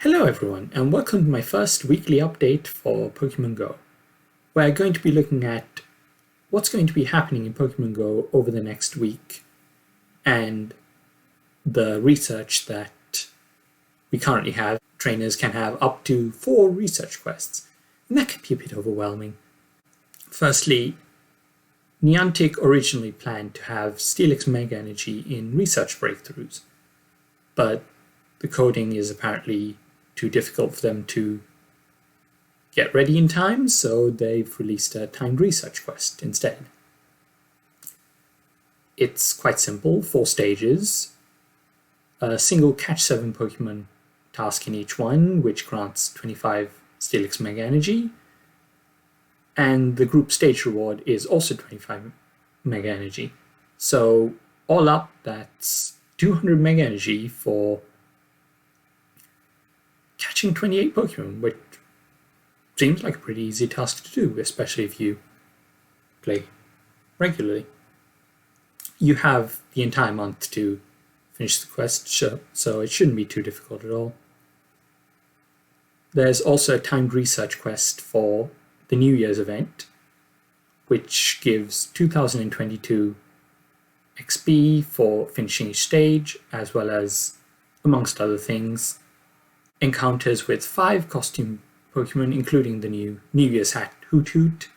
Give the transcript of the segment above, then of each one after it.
Hello everyone, and welcome to my first weekly update for Pokémon Go. We're going to be looking at what's going to be happening in Pokémon Go over the next week and the research that we currently have. Trainers can have up to 4 research quests, and that can be a bit overwhelming. Firstly, Niantic originally planned to have Steelix Mega Energy in research breakthroughs, but the coding is apparently too difficult for them to get ready in time, so they've released a timed research quest instead. It's quite simple, 4 stages, a single catch 7 Pokemon task in each one, which grants 25 Steelix Mega Energy, and the group stage reward is also 25 Mega Energy. So all up, that's 200 Mega Energy for catching 28 Pokemon, which seems like a pretty easy task to do, especially if you play regularly. You have the entire month to finish the quest, so it shouldn't be too difficult at all. There's also a timed research quest for the New Year's event, which gives 2022 XP for finishing each stage, as well as, amongst other things, encounters with 5 costume Pokemon, including the new New Year's hat Hoot Hoot,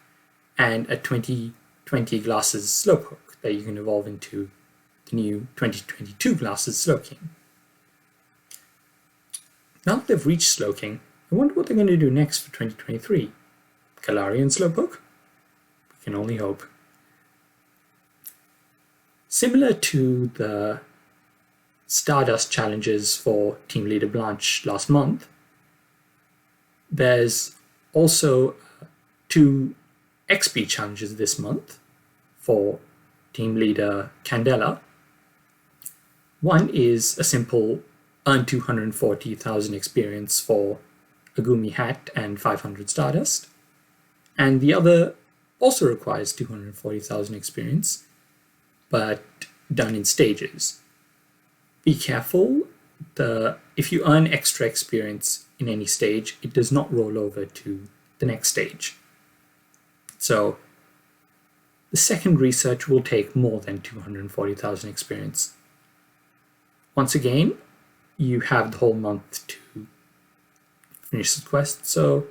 and a 2020 Glasses Slowpoke that you can evolve into the new 2022 Glasses Slowking. Now that they've reached Slowking, I wonder what they're going to do next for 2023. Galarian Slowpoke? We can only hope. Similar to the Stardust challenges for Team Leader Blanche last month, there's also 2 XP challenges this month for Team Leader Candela. One is a simple earn 240,000 experience for a Gumi hat and 500 Stardust, and the other also requires 240,000 experience, but done in stages. Be careful, if you earn extra experience in any stage, it does not roll over to the next stage. So the second research will take more than 240,000 experience. Once again, you have the whole month to finish the quest, so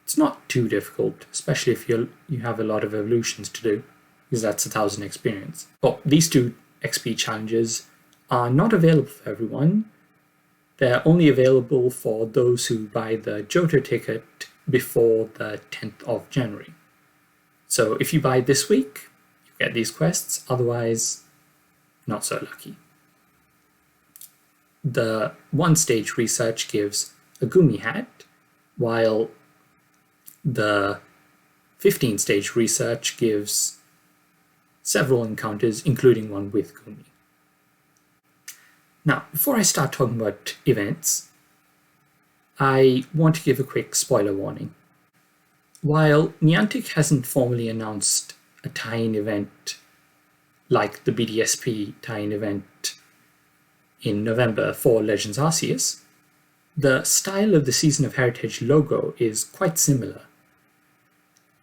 it's not too difficult, especially if you have a lot of evolutions to do, because that's 1,000 experience. Well, these 2 XP challenges are not available for everyone. They're only available for those who buy the Johto ticket before the 10th of January. So if you buy this week, you get these quests, otherwise, not so lucky. The 1-stage research gives a Gumi hat, while the 15-stage research gives several encounters, including one with Gumi. Now, before I start talking about events, I want to give a quick spoiler warning. While Niantic hasn't formally announced a tie-in event like the BDSP tie-in event in November for Legends Arceus, the style of the Season of Heritage logo is quite similar,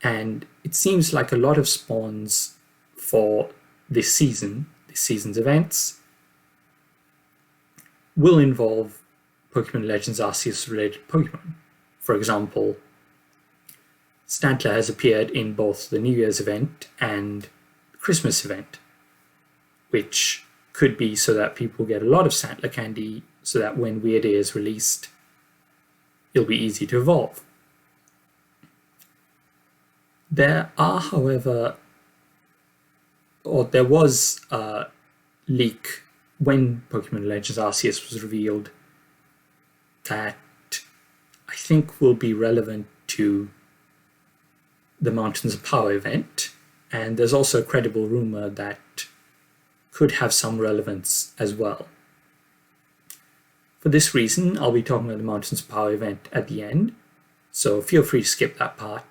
and it seems like a lot of spawns for this season's events, will involve Pokemon Legends Arceus related Pokemon. For example, Stantler has appeared in both the New Year's event and the Christmas event, which could be so that people get a lot of Stantler candy so that when Weird Day is released, it'll be easy to evolve. There was a leak when Pokemon Legends Arceus was revealed that I think will be relevant to the Mountains of Power event, and there's also a credible rumor that could have some relevance as well. For this reason, I'll be talking about the Mountains of Power event at the end, so feel free to skip that part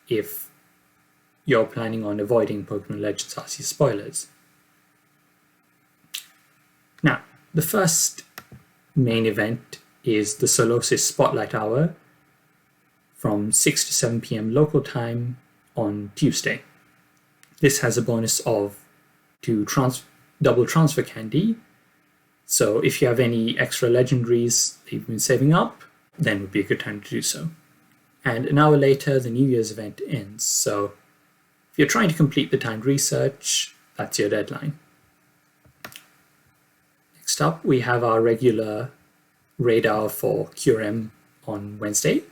if you're planning on avoiding Pokemon Legends Arceus spoilers. Now, the first main event is the Solosis Spotlight Hour from 6 to 7 p.m. local time on Tuesday. This has a bonus of 2 double transfer candy. So if you have any extra legendaries that you've been saving up, then would be a good time to do so. And an hour later, the New Year's event ends. So if you're trying to complete the timed research, that's your deadline. Next up, we have our regular raid hour for QRM on Wednesday.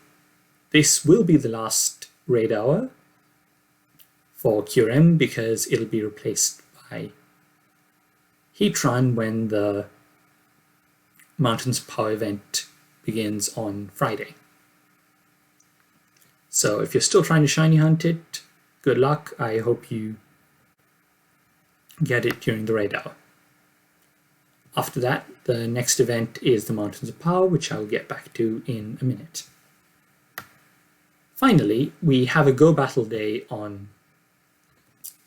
This will be the last raid hour for QRM because it'll be replaced by Heatrun when the Mountains of Power event begins on Friday. So if you're still trying to shiny hunt it, good luck. I hope you get it during the raid hour. After that, the next event is the Mountains of Power, which I'll get back to in a minute. Finally, we have a Go Battle Day on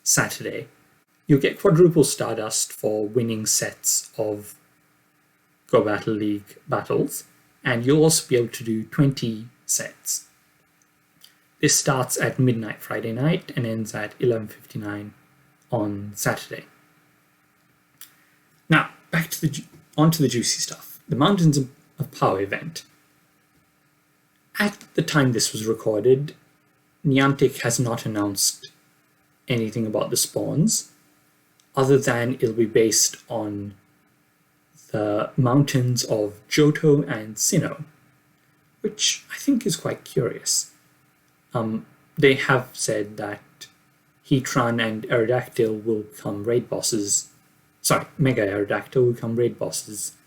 Saturday. You'll get quadruple Stardust for winning sets of Go Battle League battles, and you'll also be able to do 20 sets. This starts at midnight Friday night and ends at 11:59 on Saturday. Now, back to onto the juicy stuff. The Mountains of Power event. At the time this was recorded, Niantic has not announced anything about the spawns, other than it'll be based on the mountains of Johto and Sinnoh, which I think is quite curious. They have said that Heatran and Aerodactyl will become raid bosses. Sorry, Mega Aerodactyl will become raid bosses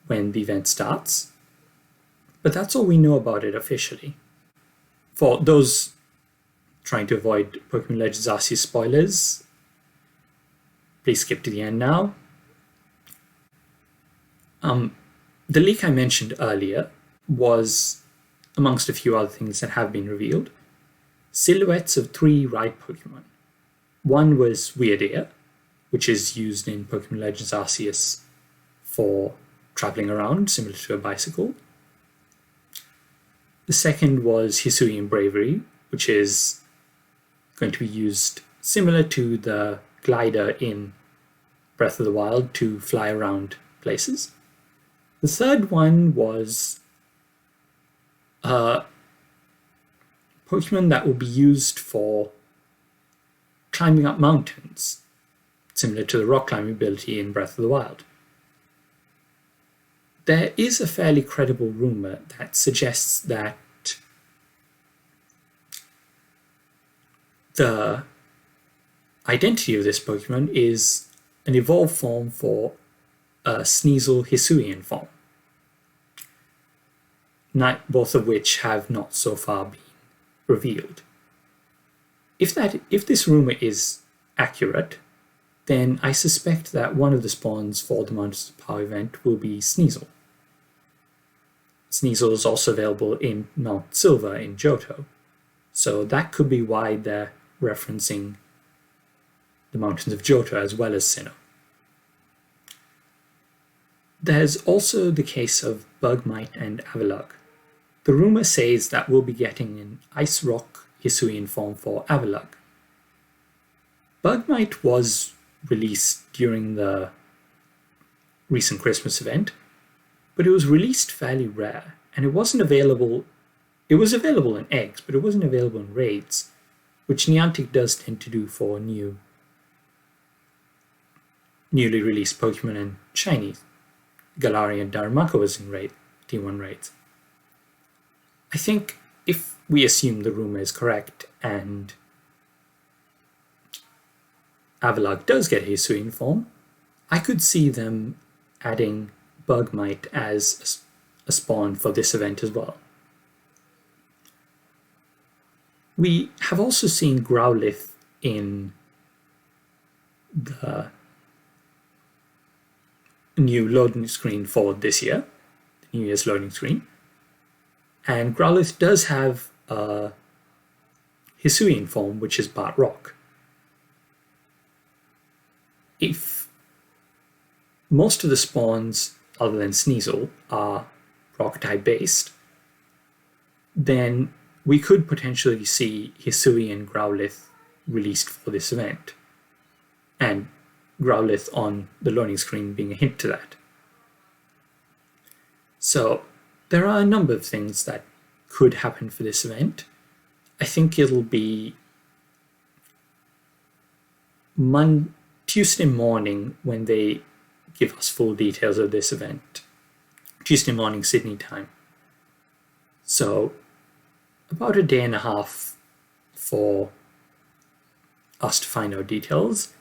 when the event starts. But that's all we know about it officially. For those trying to avoid Pokemon Legends Arceus spoilers, please skip to the end now. The leak I mentioned earlier was, amongst a few other things that have been revealed, silhouettes of 3 ride Pokemon. One was Weirdeer, which is used in Pokemon Legends Arceus for traveling around, similar to a bicycle. The second was Hisuian Bravery, which is going to be used similar to the glider in Breath of the Wild to fly around places. The third one was a Pokemon that will be used for climbing up mountains, similar to the rock climbing ability in Breath of the Wild. There is a fairly credible rumor that suggests that the identity of this Pokemon is an evolved form for a Sneasel Hisuian form, both of which have not so far been revealed. If this rumor is accurate, then I suspect that one of the spawns for the Mountains of Power event will be Sneasel. Sneasel is also available in Mount Silver in Johto, so that could be why they're referencing the Mountains of Johto as well as Sinnoh. There's also the case of Bugmite and Avalugg. The rumor says that we'll be getting an Ice Rock Hisuian form for Avalugg. Bugmite was released during the recent Christmas event, but it was released fairly rare, and it wasn't available. It was available in eggs, but it wasn't available in raids, which Niantic does tend to do for newly released Pokemon and shinies. Galarian Darumaka was in T1 raids. I think if we assume the rumor is correct and Avalugg does get a Hisuian form, I could see them adding Bugmite as a spawn for this event as well. We have also seen Growlithe in the new loading screen for this year, the New Year's loading screen. And Growlithe does have a Hisuian form, which is Bart Rock. If most of the spawns other than Sneasel, are rock type based, then we could potentially see Hisui and Growlithe released for this event, and Growlithe on the loading screen being a hint to that. So there are a number of things that could happen for this event. I think it'll be Tuesday morning when they give us full details of this event. Tuesday morning Sydney time. So about a day and a half for us to find out details.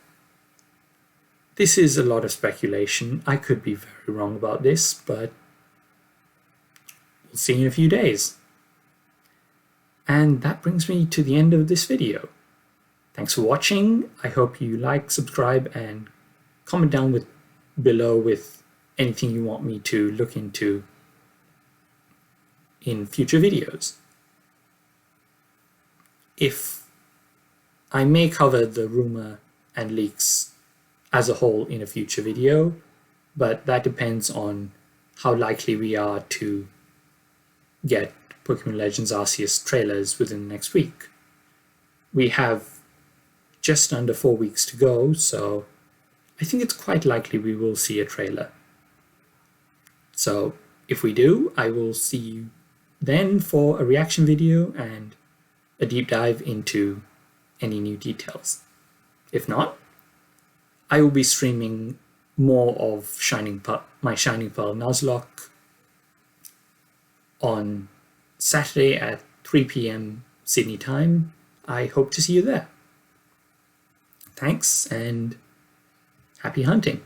This is a lot of speculation. I could be very wrong about this, but we'll see in a few days. And that brings me to the end of this video. Thanks for watching. I hope you like, subscribe, and comment down below with anything you want me to look into in future videos. If I may cover the rumor and leaks as a whole in a future video, but that depends on how likely we are to get Pokemon Legends Arceus trailers within the next week. We have just under 4 weeks to go, so I think it's quite likely we will see a trailer. So if we do, I will see you then for a reaction video and a deep dive into any new details. If not, I will be streaming more of my Shining Pearl Nuzlocke on Saturday at 3 p.m. Sydney time. I hope to see you there. Thanks and happy hunting.